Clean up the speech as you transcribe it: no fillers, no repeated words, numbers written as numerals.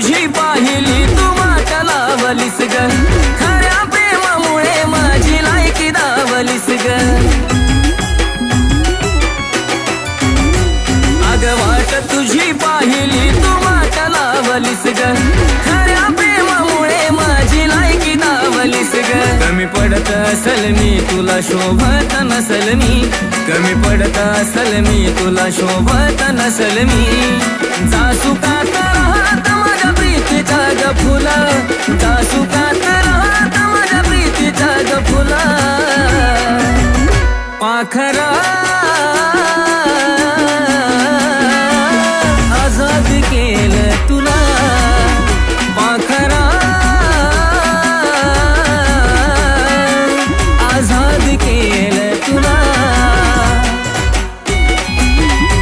तुझी पाहिली तू वाट लावलीस ग खऱ्या प्रेमामुळे माझी लायकी दावलीस ग अग वाट तुझी पाहिली तू वाट लावलीस ग खऱ्या प्रेमामुळे माझी लायकी दावलीस ग कमी पडत असल मी तुला शोभत नसल मी कमी पडत असल मी तुला शोभत नसल मी जासुकात राहत माझ्या प्रीतीच्या ग फुला जासुकात राहत माझ्या प्रीतीच्या ग फुला पाखरा